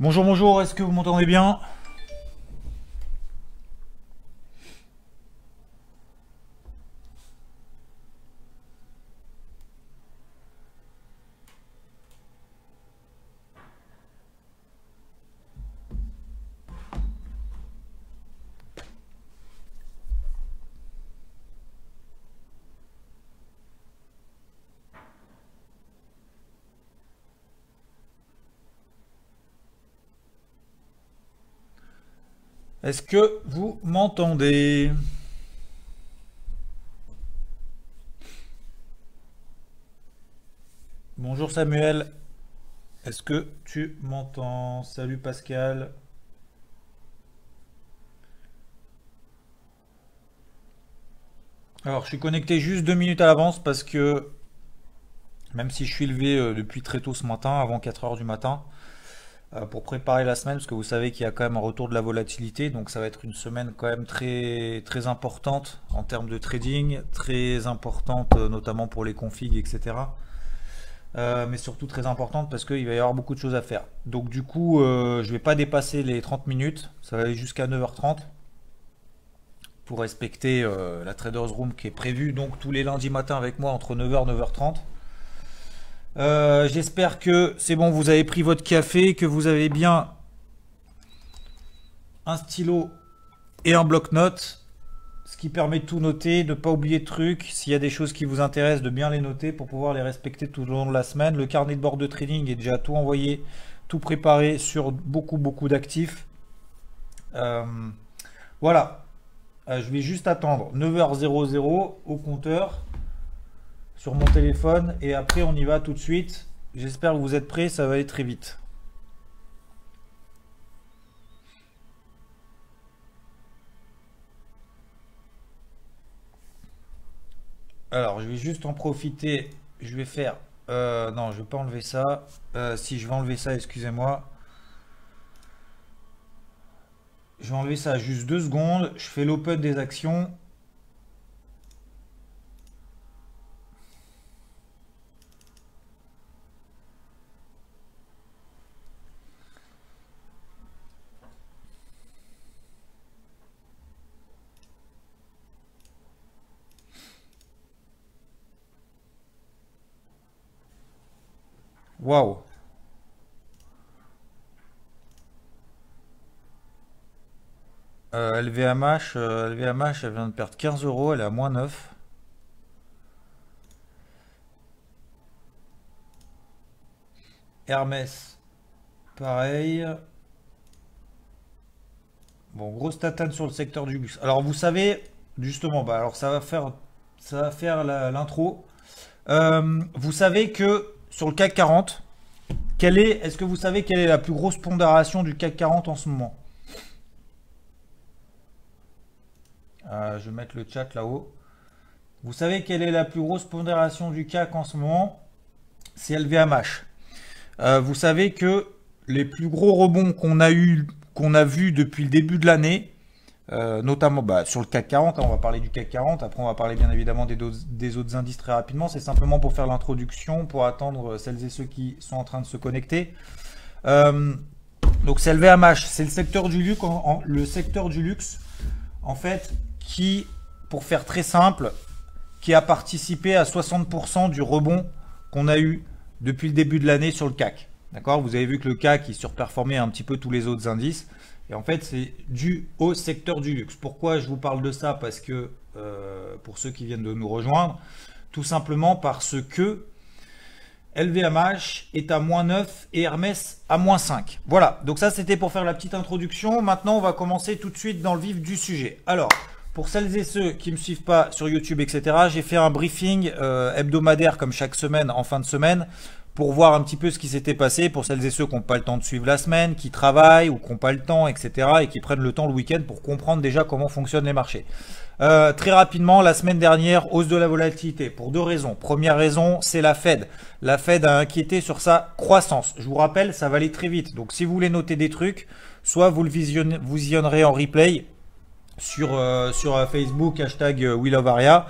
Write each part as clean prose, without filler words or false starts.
Bonjour, bonjour, est-ce que vous m'entendez bien? Est-ce que vous m'entendez? Bonjour Samuel, est-ce que tu m'entends? Salut Pascal. Alors, je suis connecté juste 2 minutes à l'avance parce que même si je suis levé depuis très tôt ce matin, avant 4 heures du matin, pour préparer la semaine, parce que vous savez qu'il y a quand même un retour de la volatilité, donc ça va être une semaine quand même très, très importante en termes de trading, très importante notamment pour les configs, etc. Mais surtout très importante parce qu'il va y avoir beaucoup de choses à faire. Donc du coup, je vais pas dépasser les 30 minutes, ça va aller jusqu'à 9h30 pour respecter la Traders Room qui est prévue donc tous les lundis matins avec moi entre 9h et 9h30. J'espère que c'est bon, vous avez pris votre café, que vous avez bien un stylo et un bloc-notes, ce qui permet de tout noter, de ne pas oublier de trucs. S'il y a des choses qui vous intéressent, de bien les noter pour pouvoir les respecter tout au long de la semaine. Le carnet de bord de trading est déjà tout envoyé, tout préparé sur beaucoup d'actifs. Voilà. Je vais juste attendre 9h00 au compteur sur mon téléphone et après on y va tout de suite. J'espère que vous êtes prêts, ça va aller très vite. Alors je vais juste en profiter, je vais faire... non, je vais pas enlever ça. Si je vais enlever ça, excusez-moi. Je vais enlever ça juste 2 secondes. Je fais l'open des actions. Waouh. LVMH, elle vient de perdre 15 euros, elle est à moins 9. Hermès, pareil. Bon, grosse tatane sur le secteur du luxe. Alors vous savez, justement, bah alors ça va faire l'intro. Vous savez que sur le CAC 40, est-ce que vous savez quelle est la plus grosse pondération du CAC 40 en ce moment? Je vais mettre le chat là-haut. Vous savez quelle est la plus grosse pondération du CAC en ce moment? C'est LVMH. Vous savez que les plus gros rebonds qu'on a vu depuis le début de l'année, notamment sur le CAC 40, on va parler du CAC 40, après on va parler bien évidemment des autres indices très rapidement, c'est simplement pour faire l'introduction, pour attendre celles et ceux qui sont en train de se connecter. Donc c'est LVMH, c'est le secteur du luxe, en fait, qui, pour faire très simple, qui a participé à 60% du rebond qu'on a eu depuis le début de l'année sur le CAC. D'accord? Vous avez vu que le CAC il surperformait un petit peu tous les autres indices. Et en fait, c'est dû au secteur du luxe. Pourquoi je vous parle de ça? Parce que, pour ceux qui viennent de nous rejoindre, tout simplement parce que LVMH est à moins 9 et Hermès à moins 5. Voilà, donc ça c'était pour faire la petite introduction. Maintenant, on va commencer tout de suite dans le vif du sujet. Alors, pour celles et ceux qui ne me suivent pas sur YouTube, etc., j'ai fait un briefing hebdomadaire comme chaque semaine en fin de semaine pour voir un petit peu ce qui s'était passé pour celles et ceux qui n'ont pas le temps de suivre la semaine, qui travaillent ou qui n'ont pas le temps, etc. et qui prennent le temps le week-end pour comprendre déjà comment fonctionnent les marchés. Très rapidement, la semaine dernière, hausse de la volatilité pour 2 raisons. Première raison, c'est la Fed. La Fed a inquiété sur sa croissance. Je vous rappelle, ça va aller très vite. Donc si vous voulez noter des trucs, soit vous le visionnerez en replay sur Facebook, hashtag WeLoveAria,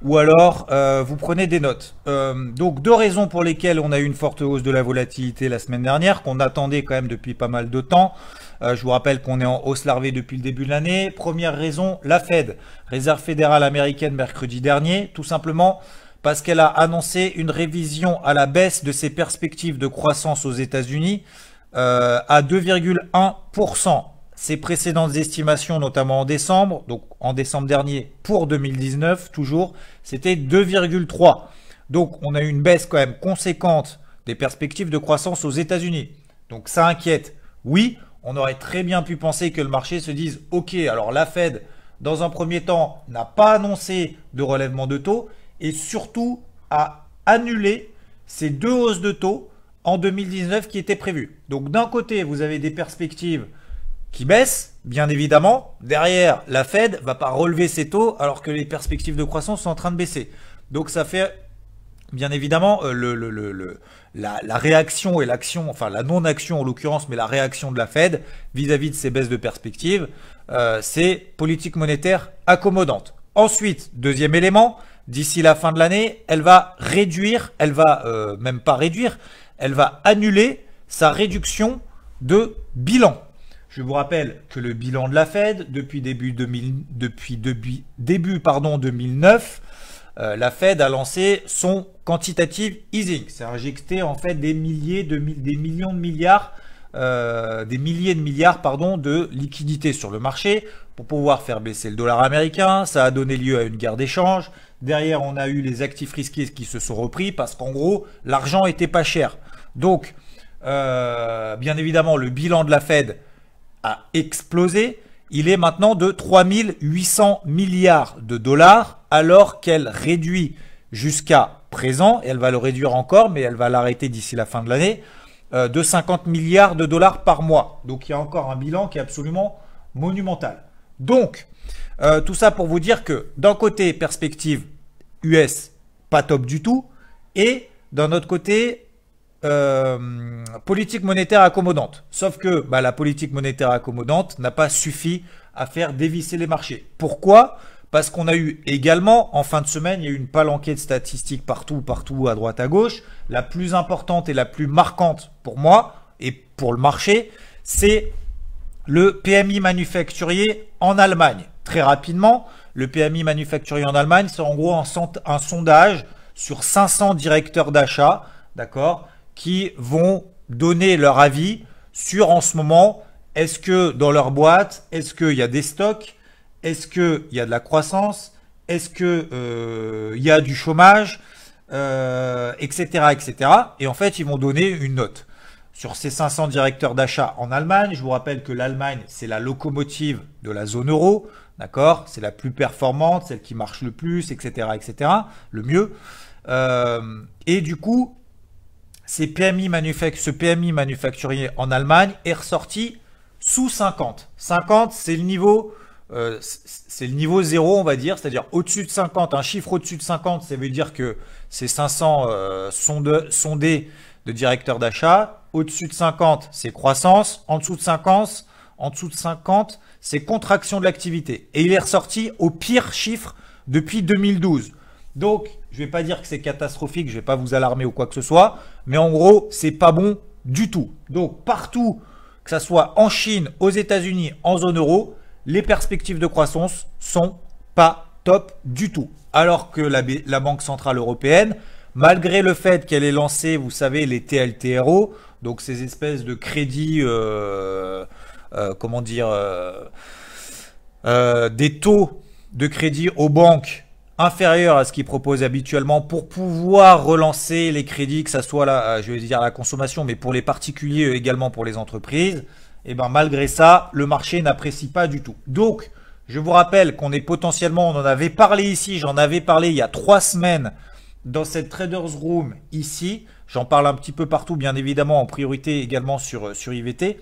ou alors vous prenez des notes. Donc deux raisons pour lesquelles on a eu une forte hausse de la volatilité la semaine dernière, qu'on attendait quand même depuis pas mal de temps. Je vous rappelle qu'on est en hausse larvée depuis le début de l'année. Première raison, la Fed, Réserve fédérale américaine, mercredi dernier, tout simplement parce qu'elle a annoncé une révision à la baisse de ses perspectives de croissance aux États-Unis à 2,1%. Ses précédentes estimations, notamment en décembre, donc en décembre dernier pour 2019 toujours, c'était 2,3. Donc on a eu une baisse quand même conséquente des perspectives de croissance aux États-Unis. Donc ça inquiète. Oui, on aurait très bien pu penser que le marché se dise « Ok, alors la Fed, dans un premier temps, n'a pas annoncé de relèvement de taux et surtout a annulé ces deux hausses de taux en 2019 qui étaient prévues. » Donc d'un côté, vous avez des perspectives qui baissent, bien évidemment. Derrière, la Fed va pas relever ses taux alors que les perspectives de croissance sont en train de baisser. Donc ça fait bien évidemment la réaction et l'action, enfin la non-action en l'occurrence, mais la réaction de la Fed vis-à-vis de ces baisses de perspectives, c'est politique monétaire accommodante. Ensuite, deuxième élément, d'ici la fin de l'année, elle va réduire, elle va même pas réduire, elle va annuler sa réduction de bilan. Je vous rappelle que le bilan de la Fed, depuis début 2009, la Fed a lancé son quantitative easing. C'est injecté en fait des milliers de milliards de liquidités sur le marché pour pouvoir faire baisser le dollar américain. Ça a donné lieu à une guerre d'échange. Derrière, on a eu les actifs risqués qui se sont repris parce qu'en gros, l'argent était pas cher. Donc, bien évidemment, le bilan de la Fed a explosé. Il est maintenant de 3800 milliards de dollars alors qu'elle réduit jusqu'à présent, et elle va le réduire encore, mais elle va l'arrêter d'ici la fin de l'année, de 50 milliards de dollars par mois. Donc il y a encore un bilan qui est absolument monumental. Donc, tout ça pour vous dire que d'un côté, perspective US, pas top du tout, et d'un autre côté, politique monétaire accommodante. Sauf que la politique monétaire accommodante n'a pas suffi à faire dévisser les marchés. Pourquoi? Parce qu'on a eu également, en fin de semaine, il y a eu une palanquée de statistiques partout, à droite, à gauche. La plus importante et la plus marquante pour moi et pour le marché, c'est le PMI manufacturier en Allemagne. Très rapidement, le PMI manufacturier en Allemagne, c'est en gros un sondage sur 500 directeurs d'achat, d'accord, qui vont donner leur avis sur en ce moment, est-ce que dans leur boîte, est-ce qu'il y a des stocks, est-ce qu'il y a de la croissance, est-ce qu'il y a du chômage, etc., etc. Et en fait, ils vont donner une note. Sur ces 500 directeurs d'achat en Allemagne, je vous rappelle que l'Allemagne, c'est la locomotive de la zone euro, d'accord? C'est la plus performante, celle qui marche le plus, etc., etc., le mieux. Et du coup, ce PMI manufacturier en Allemagne est ressorti sous 50. 50, c'est le niveau 0, on va dire, c'est-à-dire au-dessus de 50. Un chiffre au-dessus de 50, ça veut dire que c'est 500 sondés de directeurs d'achat. Au-dessus de 50, c'est croissance. En dessous de 50, c'est contraction de l'activité. Et il est ressorti au pire chiffre depuis 2012. Donc, je ne vais pas dire que c'est catastrophique, je ne vais pas vous alarmer ou quoi que ce soit, mais en gros, c'est pas bon du tout. Donc, partout, que ce soit en Chine, aux États-Unis, en zone euro, les perspectives de croissance sont pas top du tout. Alors que la Banque Centrale Européenne, malgré le fait qu'elle ait lancé, vous savez, les TLTRO, donc ces espèces de crédits, des taux de crédit aux banques inférieurs à ce qu'ils proposent habituellement pour pouvoir relancer les crédits, que ça soit la consommation, mais pour les particuliers également pour les entreprises, et ben malgré ça, le marché n'apprécie pas du tout. Donc, je vous rappelle qu'on est potentiellement, on en avait parlé ici, j'en avais parlé il y a 3 semaines dans cette Traders Room ici. J'en parle un petit peu partout, bien évidemment, en priorité également sur IVT.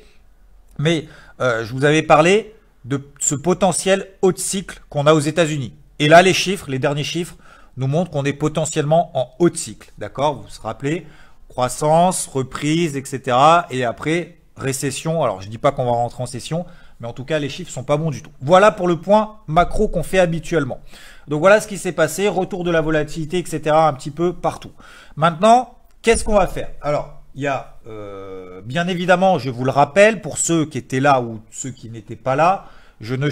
Mais je vous avais parlé de ce potentiel haut de cycle qu'on a aux États-Unis. Et là, les derniers chiffres nous montrent qu'on est potentiellement en haut de cycle. D'accord? Vous vous rappelez, croissance, reprise, etc. Et après, récession. Alors, je ne dis pas qu'on va rentrer en récession, mais en tout cas, les chiffres sont pas bons du tout. Voilà pour le point macro qu'on fait habituellement. Donc voilà ce qui s'est passé, retour de la volatilité, etc. un petit peu partout. Maintenant, qu'est-ce qu'on va faire? Alors, il y a bien évidemment, je vous le rappelle, pour ceux qui étaient là ou ceux qui n'étaient pas là, on ne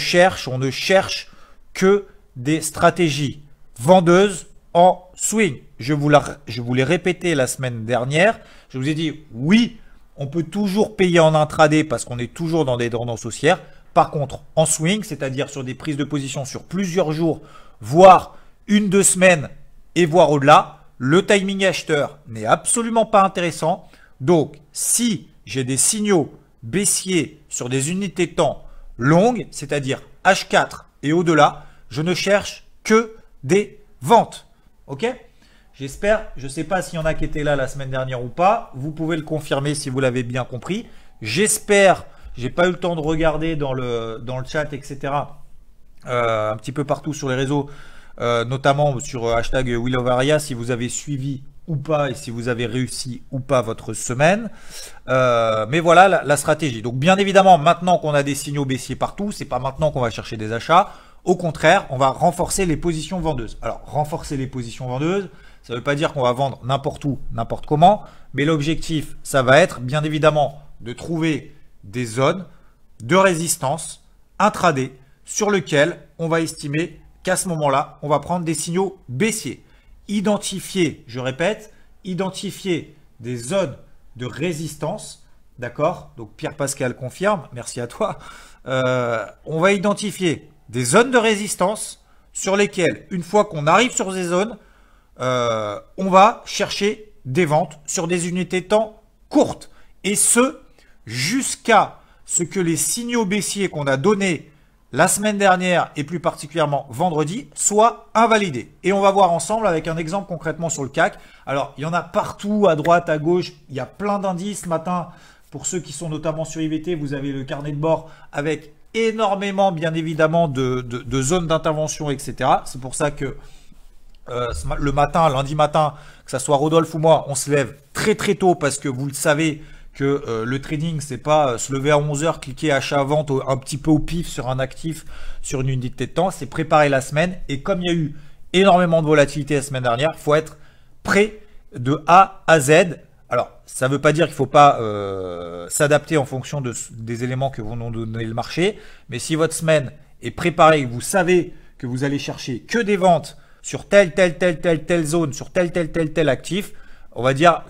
cherche que des stratégies vendeuses en swing. Je vous l'ai répété la semaine dernière. Je vous ai dit, oui, on peut toujours payer en intraday parce qu'on est toujours dans des tendances haussières. Par contre, en swing, c'est-à-dire sur des prises de position sur plusieurs jours, voire 1-2 semaines et voire au-delà, le timing acheteur n'est absolument pas intéressant. Donc, si j'ai des signaux baissiers sur des unités de temps longues, c'est-à-dire H4 et au-delà, je ne cherche que des ventes. Ok? J'espère, je ne sais pas s'il y en a qui étaient là la semaine dernière ou pas. Vous pouvez le confirmer si vous l'avez bien compris. J'espère, j'ai pas eu le temps de regarder dans le chat, etc. Un petit peu partout sur les réseaux, notamment sur hashtag WillOvaria, si vous avez suivi ou pas et si vous avez réussi ou pas votre semaine. Mais voilà la stratégie. Donc bien évidemment, maintenant qu'on a des signaux baissiers partout, c'est pas maintenant qu'on va chercher des achats. Au contraire, on va renforcer les positions vendeuses. Alors, renforcer les positions vendeuses, ça ne veut pas dire qu'on va vendre n'importe où, n'importe comment, mais l'objectif, ça va être bien évidemment de trouver des zones de résistance intraday sur lesquelles on va estimer qu'à ce moment-là, on va prendre des signaux baissiers. Identifier, je répète, identifier des zones de résistance, d'accord? Donc Pierre Pascal confirme, merci à toi. On va identifier des zones de résistance sur lesquelles, une fois qu'on arrive sur ces zones, on va chercher des ventes sur des unités de temps courtes. Et ce, jusqu'à ce que les signaux baissiers qu'on a donnés la semaine dernière et plus particulièrement vendredi soient invalidés. Et on va voir ensemble avec un exemple concrètement sur le CAC. Alors, il y en a partout, à droite, à gauche, il y a plein d'indices. Ce matin, pour ceux qui sont notamment sur IVT, vous avez le carnet de bord avec énormément, bien évidemment, de zones d'intervention, etc. C'est pour ça que le matin, lundi matin, que ça soit Rodolphe ou moi, on se lève très très tôt parce que vous le savez que le trading, c'est pas se lever à 11 h, cliquer achat-vente un petit peu au pif sur un actif, sur une unité de temps, c'est préparer la semaine. Et comme il y a eu énormément de volatilité la semaine dernière, il faut être prêt de A à Z. Alors, ça ne veut pas dire qu'il ne faut pas s'adapter en fonction des éléments que vont nous donner le marché. Mais si votre semaine est préparée, vous savez que vous allez chercher que des ventes sur telle zone, sur tel actif, on va dire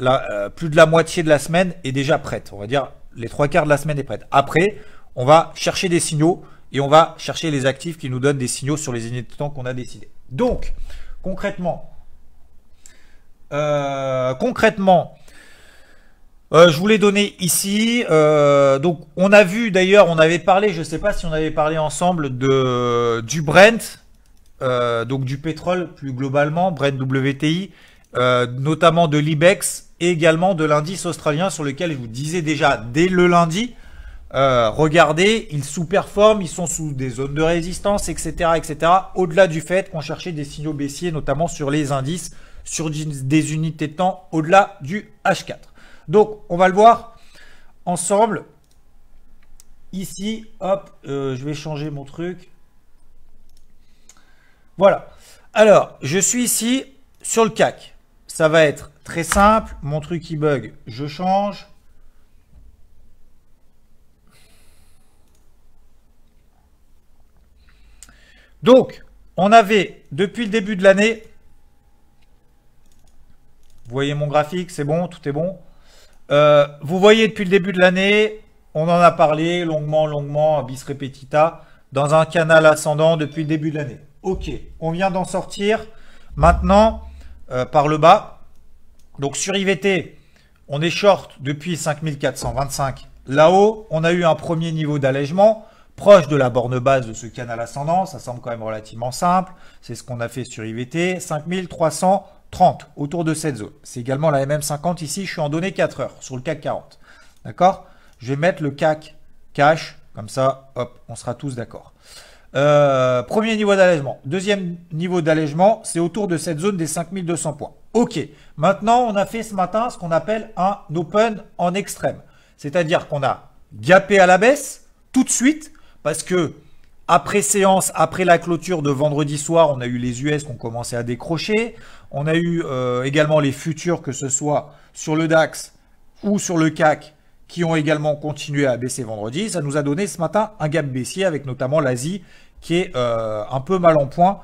plus de la moitié de la semaine est déjà prête. On va dire les 3/4 de la semaine est prête. Après, on va chercher des signaux et on va chercher les actifs qui nous donnent des signaux sur les unités de temps qu'on a décidé. Donc, concrètement, je vous l'ai donné ici. Donc, on a vu d'ailleurs, on avait parlé, je ne sais pas si on avait parlé ensemble du Brent, donc du pétrole plus globalement, Brent WTI, notamment de l'IBEX et également de l'indice australien sur lequel je vous disais déjà dès le lundi, regardez, ils sous-performent, ils sont sous des zones de résistance, etc., etc. Au-delà du fait qu'on cherchait des signaux baissiers, notamment sur les indices, sur des unités de temps au-delà du H4. Donc, on va le voir ensemble. Ici, hop, je vais changer mon truc. Voilà. Alors, je suis ici sur le CAC. Ça va être très simple. Mon truc qui bug, je change. Donc, on avait, depuis le début de l'année, vous voyez mon graphique, c'est bon, tout est bon. Vous voyez depuis le début de l'année, on en a parlé longuement, bis repetita, dans un canal ascendant depuis le début de l'année. Ok, on vient d'en sortir maintenant par le bas. Donc sur IVT, on est short depuis 5425. Là-haut, on a eu un premier niveau d'allègement proche de la borne basse de ce canal ascendant. Ça semble quand même relativement simple. C'est ce qu'on a fait sur IVT. 5330 autour de cette zone. C'est également la MM50 ici. Je suis en données 4 heures sur le CAC 40. D'accord? Je vais mettre le CAC cash. Comme ça, hop, on sera tous d'accord. Premier niveau d'allègement. Deuxième niveau d'allègement, c'est autour de cette zone des 5200 points. Ok. Maintenant, on a fait ce matin ce qu'on appelle un open en extrême. C'est-à-dire qu'on a gapé à la baisse tout de suite parce que après séance, après la clôture de vendredi soir, on a eu les US qui ont commencé à décrocher. On a eu également les futurs, que ce soit sur le DAX ou sur le CAC, qui ont également continué à baisser vendredi. Ça nous a donné ce matin un gap baissier avec notamment l'Asie qui est un peu mal en point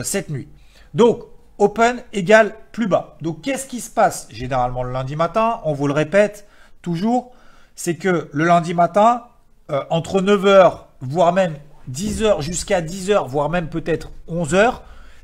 cette nuit. Donc, open égale plus bas. Donc, qu'est-ce qui se passe généralement le lundi matin? On vous le répète toujours, c'est que le lundi matin, entre 9h, voire même 10h jusqu'à 10h, voire même peut-être 11h,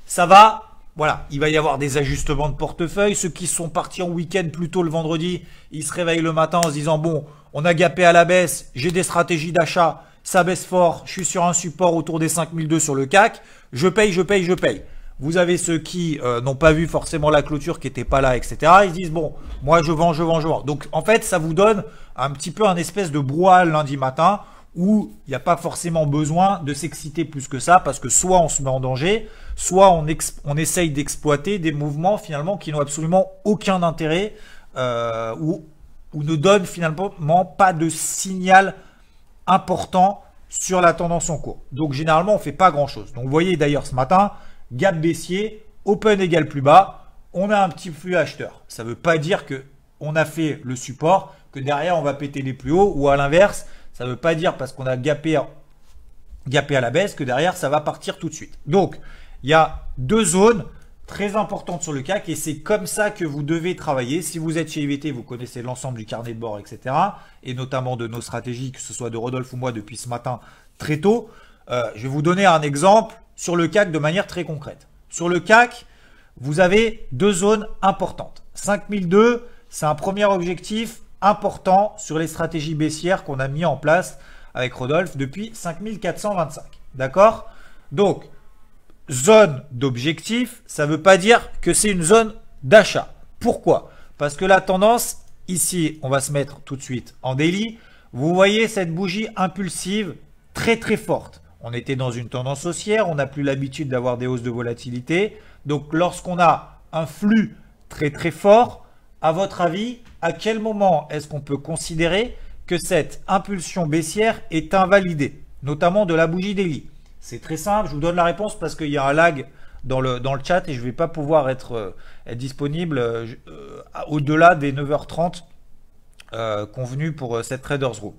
ça va, voilà, il va y avoir des ajustements de portefeuille. Ceux qui sont partis en week-end plus tôt le vendredi, ils se réveillent le matin en se disant, bon, on a gapé à la baisse, j'ai des stratégies d'achat, ça baisse fort, je suis sur un support autour des 5002 sur le CAC, je paye, je paye, je paye. Vous avez ceux qui n'ont pas vu forcément la clôture, qui n'étaient pas là, etc. Ils se disent, bon, moi je vends, je vends, je vends. Donc en fait, ça vous donne un petit peu un espèce de brouhaha lundi matin, où il n'y a pas forcément besoin de s'exciter plus que ça, parce que soit on se met en danger, soit on essaye d'exploiter des mouvements finalement qui n'ont absolument aucun intérêt, ou ne donnent finalement pas de signal important sur la tendance en cours. Donc généralement on ne fait pas grand chose. Donc vous voyez d'ailleurs ce matin, gap baissier, open égale plus bas, on a un petit flux acheteur. Ça ne veut pas dire que on a fait le support, que derrière on va péter les plus hauts, ou à l'inverse, ça ne veut pas dire parce qu'on a gapé à la baisse que derrière ça va partir tout de suite. Donc il y a deux zones très importantes sur le CAC et c'est comme ça que vous devez travailler. Si vous êtes chez IVT, vous connaissez l'ensemble du carnet de bord, etc. Et notamment de nos stratégies, que ce soit de Rodolphe ou moi depuis ce matin très tôt. Je vais vous donner un exemple sur le CAC de manière très concrète. Sur le CAC, vous avez deux zones importantes. 5002, c'est un premier objectif important sur les stratégies baissières qu'on a mis en place avec Rodolphe depuis 5425. D'accord? Donc, zone d'objectif, ça ne veut pas dire que c'est une zone d'achat. Pourquoi? Parce que la tendance, ici, on va se mettre tout de suite en daily. Vous voyez cette bougie impulsive très très forte. On était dans une tendance haussière, on n'a plus l'habitude d'avoir des hausses de volatilité. Donc, lorsqu'on a un flux très très fort, à votre avis, à quel moment est-ce qu'on peut considérer que cette impulsion baissière est invalidée, notamment de la bougie daily? C'est très simple, je vous donne la réponse parce qu'il y a un lag dans le chat et je ne vais pas pouvoir être disponible au-delà des 9h30 convenus pour cette Traders Room.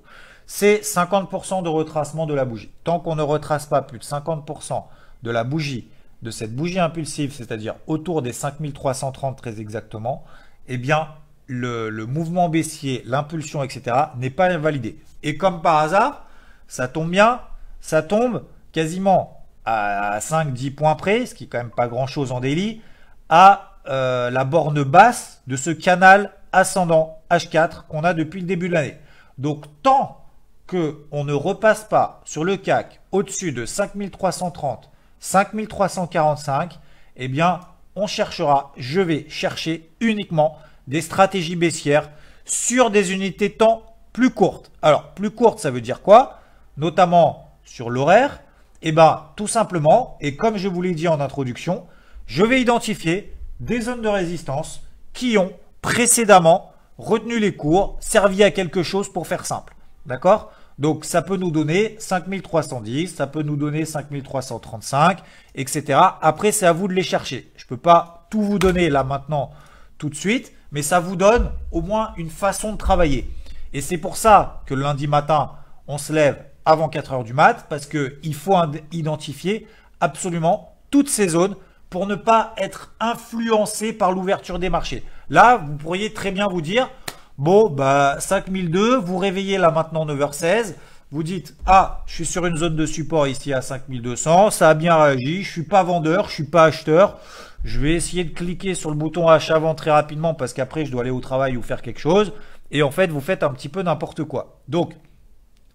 C'est 50% de retracement de la bougie. Tant qu'on ne retrace pas plus de 50% de la bougie, de cette bougie impulsive, c'est-à-dire autour des 5330 très exactement, eh bien, le mouvement baissier, l'impulsion, etc. n'est pas invalidé. Et comme par hasard, ça tombe bien, ça tombe quasiment à 5-10 points près, ce qui est quand même pas grand-chose en daily, à la borne basse de ce canal ascendant H4 qu'on a depuis le début de l'année. Donc, tant qu'on ne repasse pas sur le CAC au-dessus de 5330, 5345, eh bien, on cherchera, je vais chercher uniquement des stratégies baissières sur des unités de temps plus courtes. Alors, plus courtes, ça veut dire quoi? Notamment sur l'horaire. Eh bien, tout simplement, et comme je vous l'ai dit en introduction, je vais identifier des zones de résistance qui ont précédemment retenu les cours, servi à quelque chose pour faire simple. D'accord? Donc, ça peut nous donner 5310, ça peut nous donner 5335, etc. Après, c'est à vous de les chercher. Je ne peux pas tout vous donner là maintenant, tout de suite, mais ça vous donne au moins une façon de travailler. Et c'est pour ça que le lundi matin, on se lève avant 4 heures du mat, parce qu'il faut identifier absolument toutes ces zones pour ne pas être influencé par l'ouverture des marchés. Là, vous pourriez très bien vous dire, bon, bah 5002, vous réveillez là maintenant 9h16, vous dites, ah, je suis sur une zone de support ici à 5200, ça a bien réagi, je suis pas vendeur, je suis pas acheteur, je vais essayer de cliquer sur le bouton achat-vente très rapidement parce qu'après je dois aller au travail ou faire quelque chose, et en fait vous faites un petit peu n'importe quoi. Donc,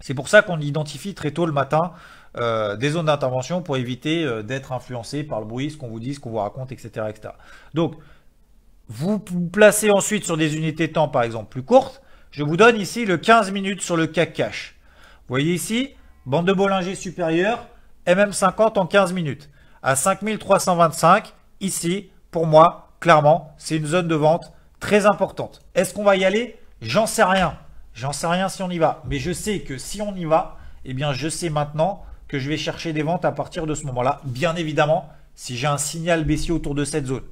c'est pour ça qu'on identifie très tôt le matin des zones d'intervention pour éviter d'être influencé par le bruit, ce qu'on vous dit, ce qu'on vous raconte, etc., etc. Donc, vous vous placez ensuite sur des unités de temps, par exemple, plus courtes. Je vous donne ici le 15 minutes sur le CAC Cash. Vous voyez ici, bande de Bollinger supérieure, MM50 en 15 minutes. À 5325, ici, pour moi, clairement, c'est une zone de vente très importante. Est-ce qu'on va y aller? J'en sais rien. J'en sais rien si on y va. Mais je sais que si on y va, eh bien je sais maintenant que je vais chercher des ventes à partir de ce moment-là. Bien évidemment, si j'ai un signal baissier autour de cette zone.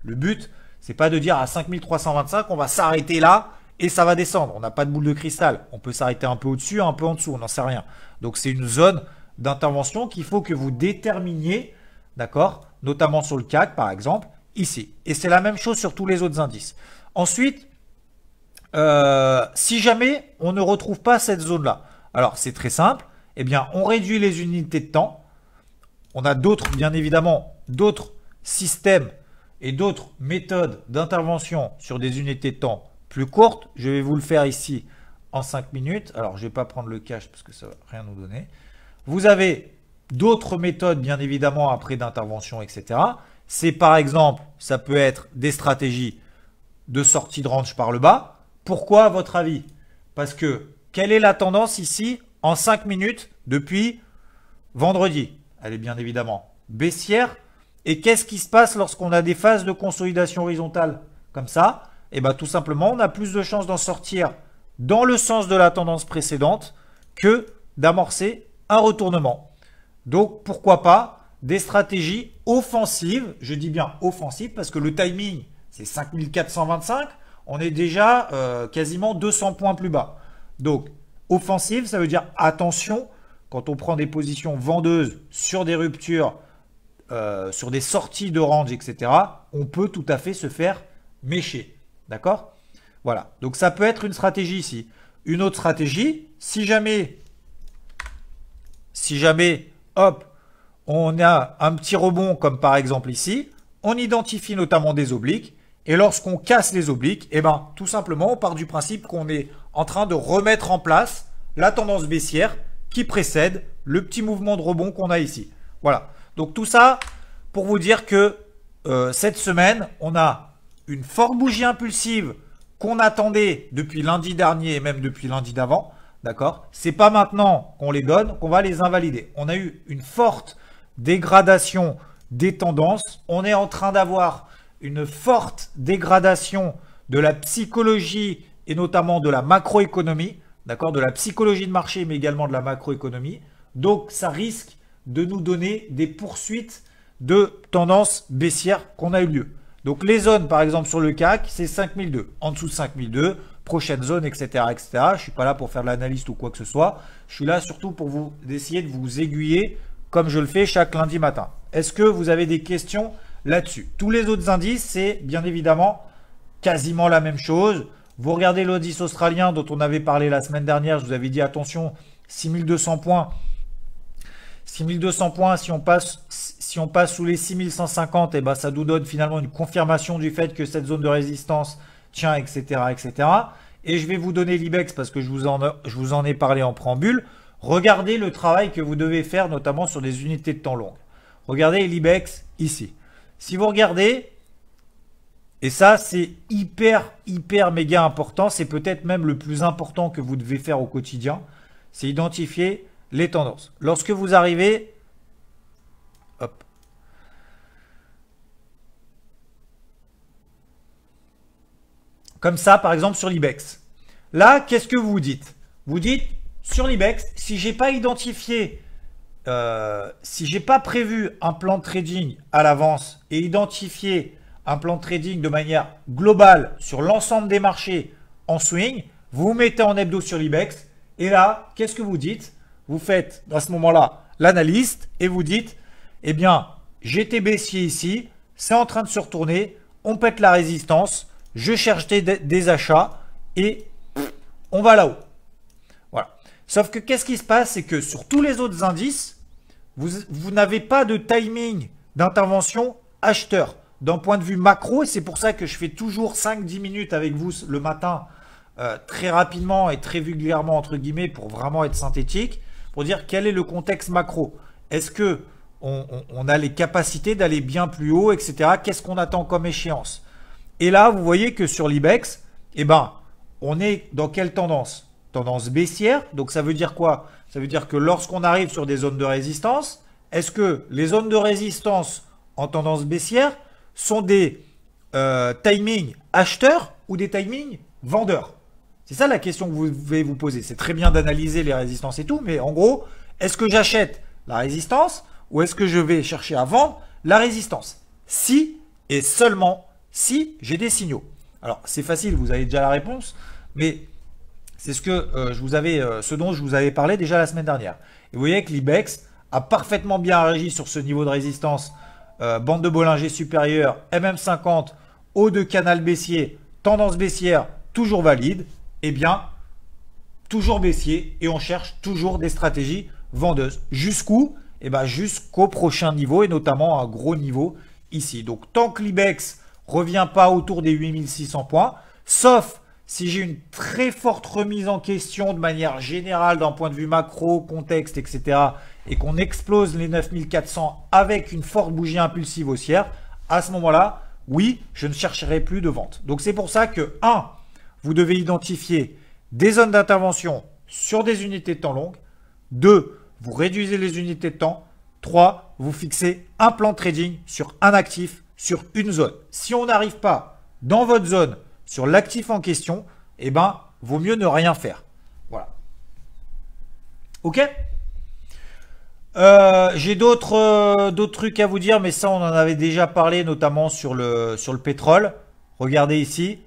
Le but, c'est pas de dire à 5325, on va s'arrêter là et ça va descendre. On n'a pas de boule de cristal. On peut s'arrêter un peu au-dessus, un peu en dessous, on n'en sait rien. Donc c'est une zone d'intervention qu'il faut que vous déterminiez, d'accord, notamment sur le CAC par exemple, ici. Et c'est la même chose sur tous les autres indices. Ensuite, si jamais on ne retrouve pas cette zone-là, alors c'est très simple, eh bien on réduit les unités de temps. On a d'autres, bien évidemment, d'autres systèmes et d'autres méthodes d'intervention sur des unités de temps plus courtes. Je vais vous le faire ici en 5 minutes. Alors, je ne vais pas prendre le cash parce que ça ne va rien nous donner. Vous avez d'autres méthodes, bien évidemment, après d'intervention, etc. C'est par exemple, ça peut être des stratégies de sortie de range par le bas. Pourquoi, à votre avis? Parce que, quelle est la tendance ici en 5 minutes depuis vendredi? Elle est bien évidemment baissière. Et qu'est-ce qui se passe lorsqu'on a des phases de consolidation horizontale comme ça? Et bien tout simplement, on a plus de chances d'en sortir dans le sens de la tendance précédente que d'amorcer un retournement. Donc pourquoi pas des stratégies offensives, je dis bien offensives parce que le timing c'est 5425, on est déjà quasiment 200 points plus bas. Donc offensive, ça veut dire attention quand on prend des positions vendeuses sur des ruptures, sur des sorties de range, etc., on peut tout à fait se faire mécher. D'accord? Voilà. Donc ça peut être une stratégie ici. Une autre stratégie, si jamais, hop, on a un petit rebond comme par exemple ici, on identifie notamment des obliques, et lorsqu'on casse les obliques, eh ben, tout simplement, on part du principe qu'on est en train de remettre en place la tendance baissière qui précède le petit mouvement de rebond qu'on a ici. Voilà. Donc tout ça pour vous dire que cette semaine, on a une forte bougie impulsive qu'on attendait depuis lundi dernier et même depuis lundi d'avant. D'accord? C'est pas maintenant qu'on les donne qu'on va les invalider. On a eu une forte dégradation des tendances. On est en train d'avoir une forte dégradation de la psychologie et notamment de la macroéconomie. D'accord? De la psychologie de marché mais également de la macroéconomie. Donc ça risque de nous donner des poursuites de tendances baissières qu'on a eu lieu. Donc les zones par exemple sur le CAC c'est 5002, en dessous de 5002, prochaine zone, etc., etc. Je ne suis pas là pour faire de l'analyste ou quoi que ce soit. Je suis là surtout pour vous essayer de vous aiguiller comme je le fais chaque lundi matin. Est-ce que vous avez des questions là-dessus? Tous les autres indices, c'est bien évidemment quasiment la même chose. Vous regardez l'indice australien dont on avait parlé la semaine dernière. Je vous avais dit attention, 6200 points. 6200 points, si on passe sous les 6150, et ben ça nous donne finalement une confirmation du fait que cette zone de résistance tient, etc., etc. Et je vais vous donner l'IBEX parce que je vous en ai parlé en préambule. Regardez le travail que vous devez faire, notamment sur des unités de temps longues. Regardez l'IBEX ici. Si vous regardez, et ça c'est hyper méga important, c'est peut-être même le plus important que vous devez faire au quotidien, c'est identifier les tendances. Lorsque vous arrivez, hop, comme ça par exemple sur l'IBEX. Là, qu'est-ce que vous dites? Vous dites sur l'IBEX, si j'ai pas identifié, si j'ai pas prévu un plan de trading à l'avance et identifié un plan de trading de manière globale sur l'ensemble des marchés en swing, vous vous mettez en hebdo sur l'IBEX et là, qu'est-ce que vous dites? Vous faites à ce moment-là l'analyste et vous dites, eh bien, j'étais baissier ici, c'est en train de se retourner, on pète la résistance, je cherche des achats et on va là-haut. Voilà. Sauf que qu'est-ce qui se passe? C'est que sur tous les autres indices, vous n'avez pas de timing d'intervention acheteur d'un point de vue macro et c'est pour ça que je fais toujours 5-10 minutes avec vous le matin très rapidement et très vulgairement entre guillemets pour vraiment être synthétique, pour dire quel est le contexte macro. Est-ce que on a les capacités d'aller bien plus haut, etc. Qu'est-ce qu'on attend comme échéance? Et là, vous voyez que sur l'IBEX, eh ben, on est dans quelle tendance? Tendance baissière. Donc ça veut dire quoi? Ça veut dire que lorsqu'on arrive sur des zones de résistance, est-ce que les zones de résistance en tendance baissière sont des timings acheteurs ou des timings vendeurs? C'est ça la question que vous devez vous poser. C'est très bien d'analyser les résistances et tout, mais en gros, est-ce que j'achète la résistance ou est-ce que je vais chercher à vendre la résistance? Si et seulement si j'ai des signaux. Alors, c'est facile, vous avez déjà la réponse, mais c'est ce dont je vous avais parlé déjà la semaine dernière. Et vous voyez que l'IBEX a parfaitement bien réagi sur ce niveau de résistance, bande de Bollinger supérieure, MM50, haut de canal baissier, tendance baissière, toujours valide, eh bien, toujours baissier, et on cherche toujours des stratégies vendeuses. Jusqu'où? Eh bien, jusqu'au prochain niveau, et notamment un gros niveau ici. Donc, tant que l'IBEX revient pas autour des 8600 points, sauf si j'ai une très forte remise en question de manière générale d'un point de vue macro, contexte, etc. et qu'on explose les 9400 avec une forte bougie impulsive haussière, à ce moment-là, oui, je ne chercherai plus de vente. Donc c'est pour ça que 1, vous devez identifier des zones d'intervention sur des unités de temps longues. 2, vous réduisez les unités de temps. 3, vous fixez un plan de trading sur un actif, sur une zone. Si on n'arrive pas dans votre zone sur l'actif en question, eh ben, vaut mieux ne rien faire. Voilà. Ok? J'ai d'autres trucs à vous dire, mais ça, on en avait déjà parlé, notamment sur le pétrole. Regardez ici,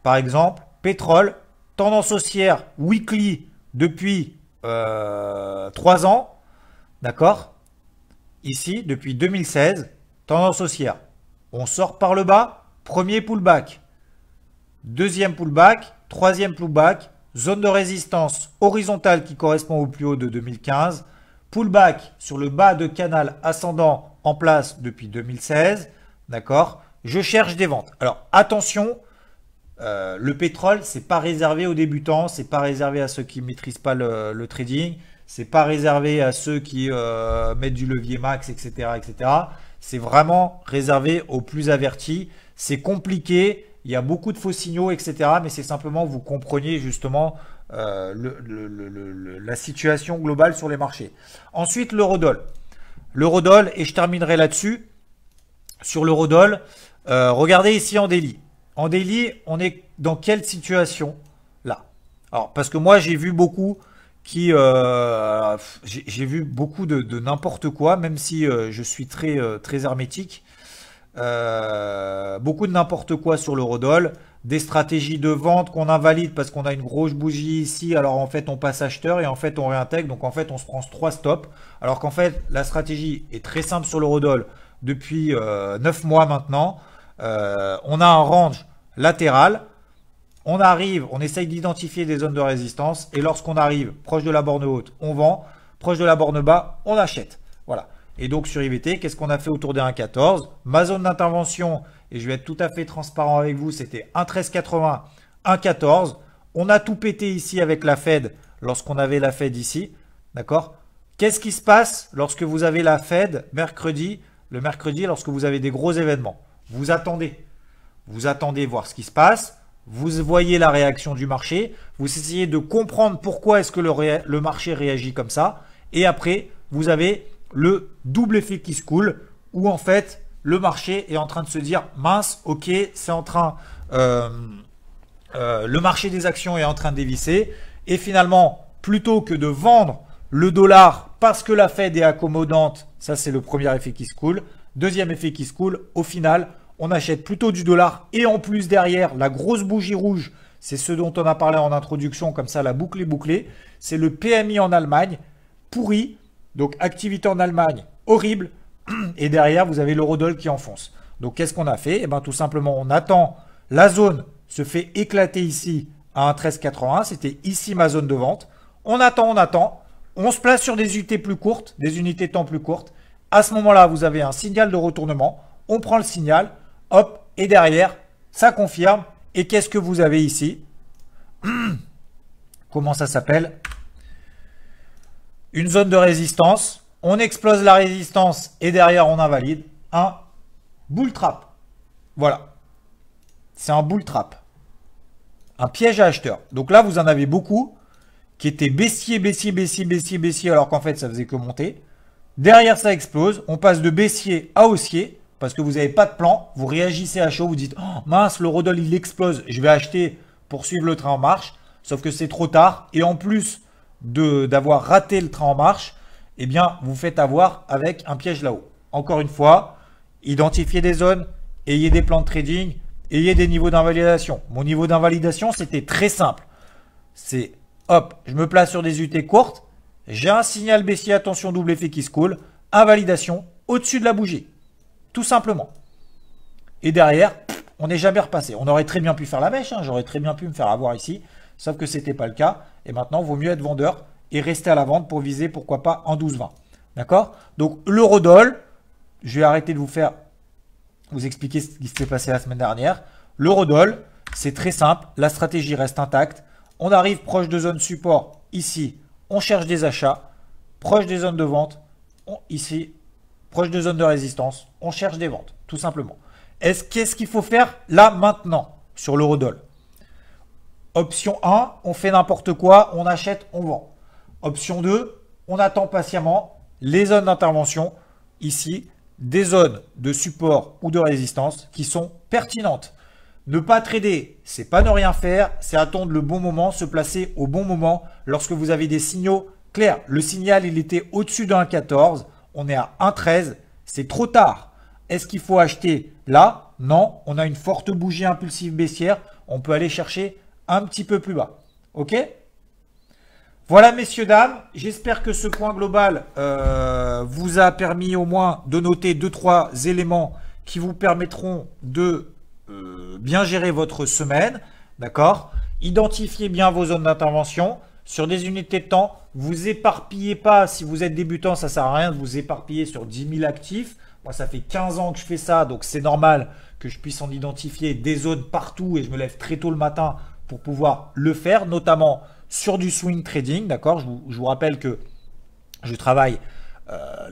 par exemple, pétrole, tendance haussière weekly depuis 3 ans. D'accord? Ici, depuis 2016, tendance haussière. On sort par le bas, premier pullback. Deuxième pullback, troisième pullback, zone de résistance horizontale qui correspond au plus haut de 2015, pullback sur le bas de canal ascendant en place depuis 2016, d'accord? Je cherche des ventes. Alors attention, le pétrole, c'est pas réservé aux débutants, c'est pas réservé à ceux qui maîtrisent pas le trading, c'est pas réservé à ceux qui mettent du levier max, etc., etc. C'est vraiment réservé aux plus avertis. C'est compliqué. Il y a beaucoup de faux signaux, etc. Mais c'est simplement que vous compreniez justement la situation globale sur les marchés. Ensuite, l'eurodoll. L'eurodoll, et je terminerai là-dessus. Sur l'eurodoll, regardez ici en daily. En daily, on est dans quelle situation là? Alors, parce que moi, j'ai vu beaucoup j'ai vu beaucoup de n'importe quoi, même si je suis très hermétique. Beaucoup de n'importe quoi sur l'eurodoll, des stratégies de vente qu'on invalide parce qu'on a une grosse bougie ici, alors en fait on passe acheteur et en fait on réintègre, donc en fait on se prend 3 stops, alors qu'en fait la stratégie est très simple sur l'eurodoll depuis 9 mois maintenant. On a un range latéral, on arrive, on essaye d'identifier des zones de résistance et lorsqu'on arrive proche de la borne haute, on vend, proche de la borne bas, on achète. Voilà. Et donc sur IVT, qu'est-ce qu'on a fait autour des 1,14? Ma zone d'intervention, et je vais être tout à fait transparent avec vous, c'était 1,1380, 1,14. On a tout pété ici avec la Fed lorsqu'on avait la Fed ici. D'accord? Qu'est-ce qui se passe lorsque vous avez la Fed mercredi, le mercredi, lorsque vous avez des gros événements? Vous attendez. Vous attendez voir ce qui se passe. Vous voyez la réaction du marché. Vous essayez de comprendre pourquoi est-ce que le marché réagit comme ça. Et après, vous avez le double effet qui se coule, où en fait le marché est en train de se dire mince, ok, c'est en train, le marché des actions est en train de dévisser, et finalement plutôt que de vendre le dollar parce que la Fed est accommodante, ça c'est le premier effet qui se coule. Deuxième effet qui se coule, au final on achète plutôt du dollar et en plus derrière la grosse bougie rouge, c'est ce dont on a parlé en introduction, comme ça la boucle est bouclée, c'est le PMI en Allemagne pourri. Donc, activité en Allemagne, horrible. Et derrière, vous avez l'eurodoll qui enfonce. Donc, qu'est-ce qu'on a fait? Eh bien, tout simplement, on attend. La zone se fait éclater ici à 1,1380. C'était ici ma zone de vente. On attend, on attend. On se place sur des unités plus courtes, des unités de temps plus courtes. À ce moment-là, vous avez un signal de retournement. On prend le signal. Hop. Et derrière, ça confirme. Et qu'est-ce que vous avez ici? Comment ça s'appelle? Une zone de résistance, on explose la résistance et derrière on invalide un bull trap. Voilà. C'est un bull trap. Un piège à acheteurs. Donc là, vous en avez beaucoup qui étaient baissier, baissier, baissier, baissier, baissier, alors qu'en fait, ça faisait que monter. Derrière, ça explose. On passe de baissier à haussier parce que vous n'avez pas de plan. Vous réagissez à chaud, vous dites oh, mince, l'eurodoll il explose, je vais acheter pour suivre le train en marche. Sauf que c'est trop tard. Et en plus d'avoir raté le train en marche, eh bien, vous faites avoir avec un piège là-haut. Encore une fois, identifiez des zones, ayez des plans de trading, ayez des niveaux d'invalidation. Mon niveau d'invalidation, c'était très simple. C'est, hop, je me place sur des UT courtes, j'ai un signal baissier, attention, double effet qui se coule, invalidation au-dessus de la bougie. Tout simplement. Et derrière, on n'est jamais repassé. On aurait très bien pu faire la mèche, hein, j'aurais très bien pu me faire avoir ici, sauf que ce n'était pas le cas. Et maintenant, il vaut mieux être vendeur et rester à la vente pour viser, pourquoi pas, en 12-20. D'accord? Donc, l'eurodoll, je vais arrêter de vous expliquer ce qui s'est passé la semaine dernière. L'eurodoll, c'est très simple, la stratégie reste intacte. On arrive proche de zone support, ici, on cherche des achats. Proche des zones de vente, ici, proche de zone de résistance, on cherche des ventes, tout simplement. Qu'est-ce qu'il faut faire là, maintenant, sur l'eurodoll? Option 1, on fait n'importe quoi, on achète, on vend. Option 2, on attend patiemment les zones d'intervention, ici, des zones de support ou de résistance qui sont pertinentes. Ne pas trader, c'est pas ne rien faire, c'est attendre le bon moment, se placer au bon moment lorsque vous avez des signaux clairs. Le signal, il était au-dessus de 1,14, on est à 1,13, c'est trop tard. Est-ce qu'il faut acheter là? Non, on a une forte bougie impulsive baissière, on peut aller chercher un petit peu plus bas. Ok? Voilà, messieurs, dames, j'espère que ce point global vous a permis au moins de noter 2-3 éléments qui vous permettront de bien gérer votre semaine. D'accord? Identifiez bien vos zones d'intervention. Sur des unités de temps, vous éparpillez pas. Si vous êtes débutant, ça ne sert à rien de vous éparpiller sur 10 000 actifs. Moi, ça fait 15 ans que je fais ça, donc c'est normal que je puisse en identifier des zones partout et je me lève très tôt le matin pour pouvoir le faire, notamment sur du swing trading. D'accord? Je vous rappelle que je travaille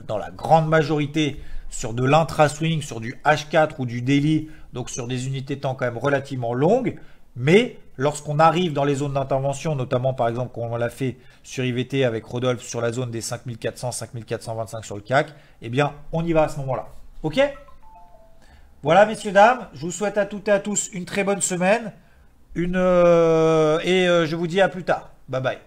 dans la grande majorité sur de l'intra-swing, sur du H4 ou du daily, donc sur des unités de temps quand même relativement longues. Mais lorsqu'on arrive dans les zones d'intervention, notamment par exemple quand on l'a fait sur IVT avec Rodolphe sur la zone des 5400, 5425 sur le CAC, eh bien on y va à ce moment-là. Ok? Voilà, messieurs, dames, je vous souhaite à toutes et à tous une très bonne semaine. Je vous dis à plus tard. Bye bye.